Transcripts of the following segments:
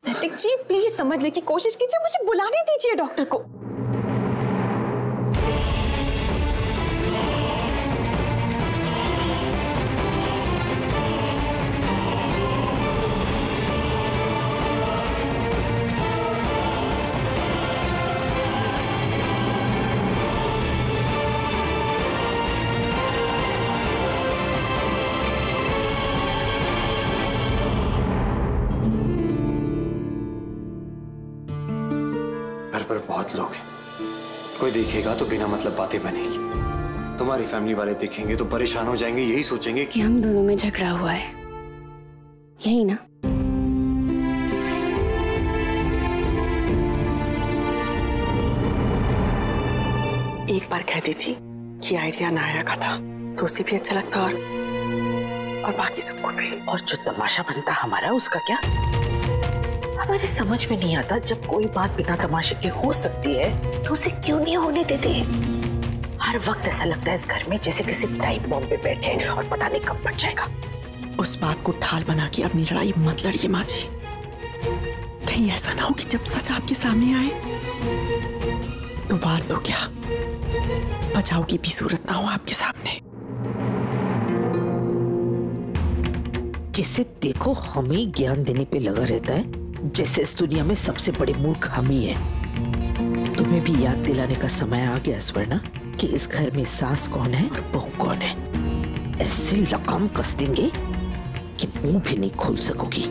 नैतिक जी प्लीज समझने की कोशिश कीजिए, मुझे बुलाने दीजिए डॉक्टर को। पर बहुत लोग हैं, कोई देखेगा तो बिना मतलब बातें बनेगी। तुम्हारी फैमिली वाले देखेंगे तो परेशान हो जाएंगे, यही सोचेंगे कि हम दोनों में झगड़ा हुआ है, यही ना? एक बार कहती थी कि आइडिया नायरा का था तो उसे भी अच्छा लगता और बाकी सबको भी। और जो तमाशा बनता हमारा उसका क्या? हमारे समझ में नहीं आता, जब कोई बात बिना तमाशे के हो सकती है तो उसे क्यों नहीं होने देते। हर वक्त ऐसा लगता है इस घर में जैसे किसी टाइम बॉम्ब पे बैठे हैं और पता नहीं कब फट जाएगा। उस बात को ठाल बना के अपनी लड़ाई मत लड़िए माँ जी। कहीं ऐसा ना हो कि जब सच आपके सामने आए तो वार तो क्या, बचाव की भी सूरत ना हो आपके सामने। जिसे देखो हमें ज्ञान देने पे लगा रहता है, जैसे इस दुनिया में सबसे बड़े मूर्ख हम ही हैं। तुम्हें भी याद दिलाने का समय आ गया स्वर्णा कि इस घर में सास कौन है और बहू कौन है। ऐसे लगाम कस देंगे कि मुंह भी नहीं खोल सकोगी।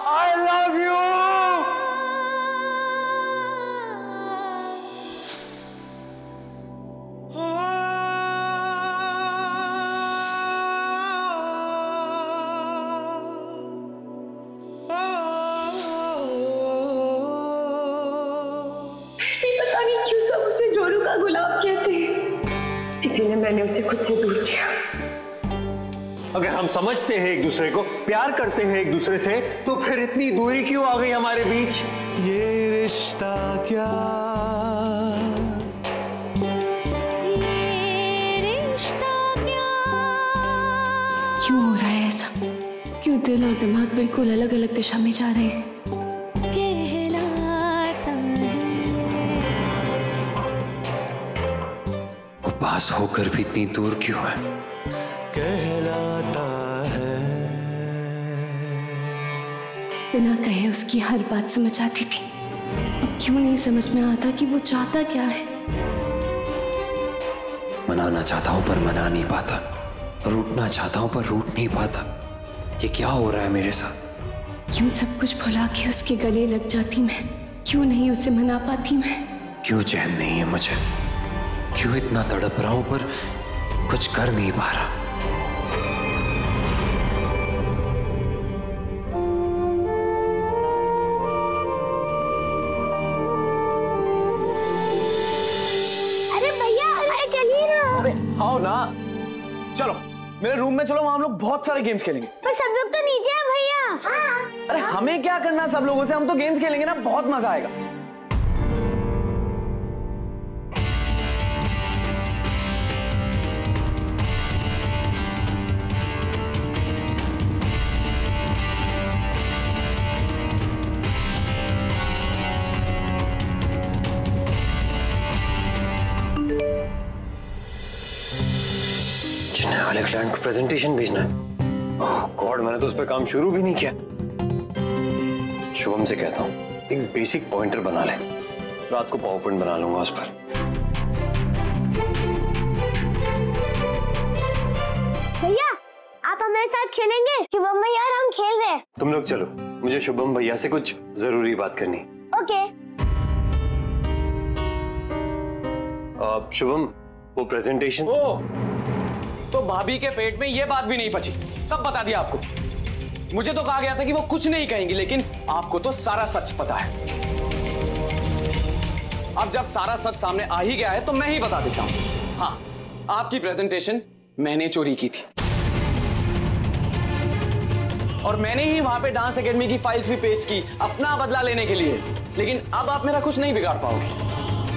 I love you! पता नहीं क्यों सब उसे जोरू का गुलाब कहते हैं, इसीलिए मैंने उसे खुद से दूर किया। अगर हम समझते हैं एक दूसरे को, प्यार करते हैं एक दूसरे से, तो फिर इतनी दूरी क्यों आ गई हमारे बीच? ये रिश्ता क्या, ये रिश्ता क्या? क्यों हो रहा है ऐसा? क्यों दिल और दिमाग बिल्कुल अलग अलग दिशा में जा रहे हैं? वो पास होकर भी इतनी दूर क्यों है? कहलाता है। बिना कहे उसकी हर बात समझ आती थी, अब क्यों नहीं समझ में आता कि वो चाहता क्या है? मनाना चाहता हूं पर मना नहीं पाता, रूठना चाहता हूं पर रूठ नहीं पाता। ये क्या हो रहा है मेरे साथ? क्यों सब कुछ भुला के उसके गले लग जाती मैं? क्यों नहीं उसे मना पाती मैं? क्यों चैन नहीं है मुझे? क्यों इतना तड़प रहा हूं पर कुछ कर नहीं पा रहा? अरे भैया, अरे चलिए ना। अरे आओ ना, चलो मेरे रूम में चलो, वहां हम लोग बहुत सारे गेम्स खेलेंगे। पर सब लोग तो नीचे हैं भैया। हाँ। अरे हमें क्या करना सब लोगों से, हम तो गेम्स खेलेंगे ना, बहुत मजा आएगा। वाले क्लाइंट को प्रेजेंटेशन भेजना है। ओह गॉड, मैंने तो उस पर काम शुरू भी नहीं किया। शुभम से कहता हूँ एक बेसिक पॉइंटर बना ले, रात को पावर पॉइंट बना लूंगा उस पर। भैया आप हमारे साथ खेलेंगे? शुभम भैया और हम खेल रहे हैं। तुम लोग चलो, मुझे शुभम भैया से कुछ जरूरी बात करनी। ओके। शुभम, वो प्रेजेंटेशन। ओ, तो भाभी के पेट में ये बात भी नहीं पची, सब बता दिया आपको। मुझे तो कहा गया था कि वो कुछ नहीं कहेंगी, लेकिन आपको तो सारा सच पता है। अब जब सारा सच सामने आ ही गया है तो मैं ही बता देता हूं। हाँ, आपकी प्रेजेंटेशन मैंने चोरी की थी और मैंने ही वहां पे डांस एकेडमी की फाइल्स भी पेस्ट की अपना बदला लेने के लिए। लेकिन अब आप मेरा कुछ नहीं बिगाड़ पाओगे।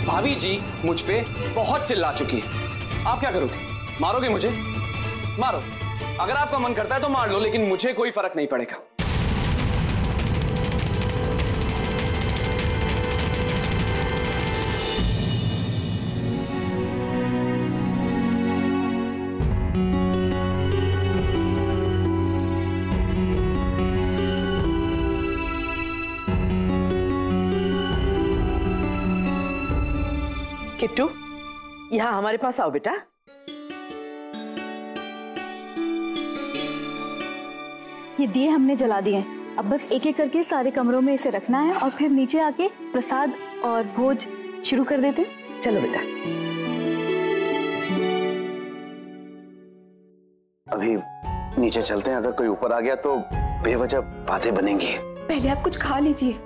भाभी जी मुझ पे बहुत चिल्ला चुकी है। आप क्या करोगे? मारोगे मुझे? मारो, अगर आपका मन करता है तो मार लो, लेकिन मुझे कोई फर्क नहीं पड़ेगा। किट्टू, यहाँ हमारे पास आओ बेटा। ये दिए हमने जला दिए, अब बस एक एक करके सारे कमरों में इसे रखना है और फिर नीचे आके प्रसाद और भोज शुरू कर देते हैं। चलो बेटा। अभी नीचे चलते हैं, अगर कोई ऊपर आ गया तो बेवजह बातें बनेंगी। पहले आप कुछ खा लीजिए।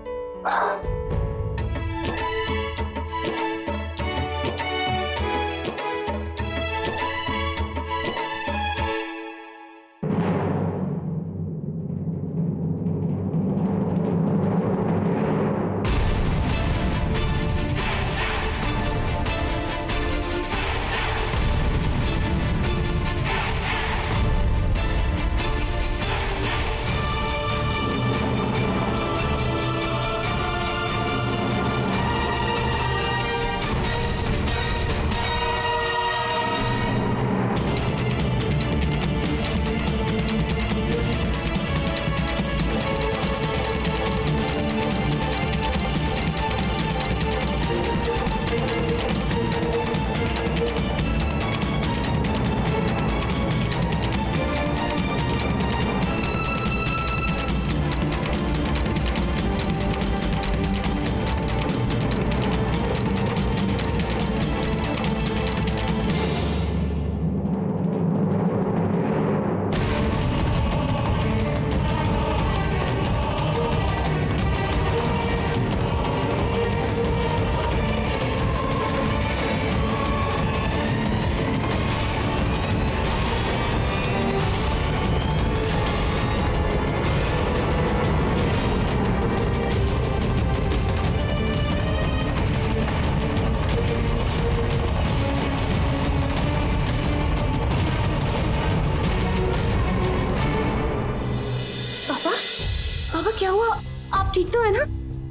क्या हुआ? आप ठीक तो है ना?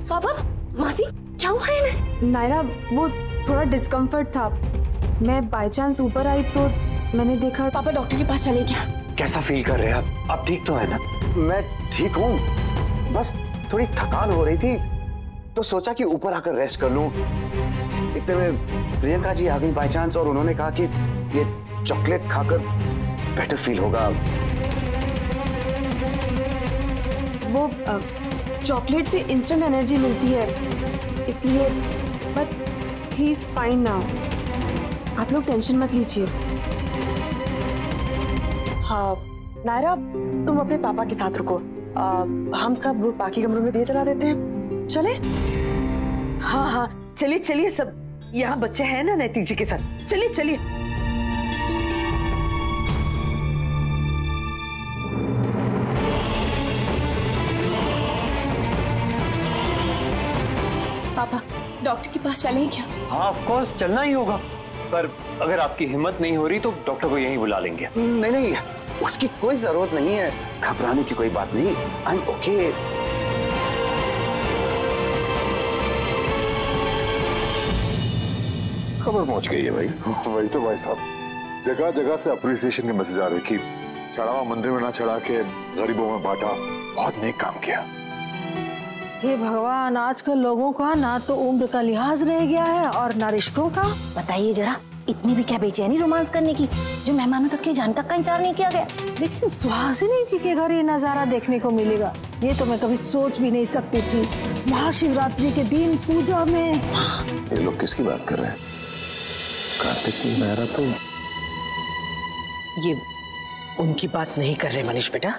पापा, मासी, क्या हुआ है इन्हें? नायरा, वो थोड़ा डिस्कम्फर्ट था। मैं बाय चांस ऊपर आई तो मैंने देखा। पापा डॉक्टर के पास चले क्या? कैसा फील कर रहे हैं आप? आप ठीक तो है ना? मैं ठीक हूँ, बस थोड़ी थकान हो रही थी तो सोचा कि ऊपर आकर रेस्ट कर लूं। इतने में प्रियंका जी आ गई बाय चांस और उन्होंने कहा कि ये चॉकलेट खाकर बेटर फील होगा। वो चॉकलेट से इंस्टेंट एनर्जी मिलती है इसलिए, but he is fine now. आप लोग टेंशन मत लीजिए। हाँ नायरा, तुम अपने पापा के साथ रुको, हम सब बाकी कमरों में दिए जला देते हैं। चले? हाँ हाँ चलिए चलिए, सब यहाँ बच्चे हैं ना नैतिक जी के साथ। चलिए चलिए। पापा डॉक्टर के पास चलें क्या? हाँ ऑफ कोर्स चलना ही होगा, पर अगर आपकी हिम्मत नहीं हो रही तो डॉक्टर को यहीं बुला लेंगे। नहीं नहीं, उसकी कोई जरूरत नहीं है, घबराने की कोई बात नहीं। I am okay. खबर पहुंच गई है भाई। वही तो भाई साहब, जगह जगह से अप्रिसिएशन के मैसेज आ रहे कि चढ़ावा मंदिर में ना चढ़ा के गरीबों में बांटा, बहुत नेक काम किया। हे भगवान, आजकल लोगों का ना तो उम्र का लिहाज रह गया है और ना रिश्तों का। बताइए जरा, इतनी भी क्या बेचैनी रोमांस करने की, जो मेहमानों तक की जान तक का इंतजार नहीं किया गया। लेकिन सुहासिनी जी के घर ये नजारा देखने को मिलेगा, ये तो मैं कभी सोच भी नहीं सकती थी। महाशिवरात्रि के दिन पूजा में। ये लोग किसकी बात कर रहे हैं? कार्तिक की नायरा तो ये उनकी बात नहीं कर रहे मनीष बेटा।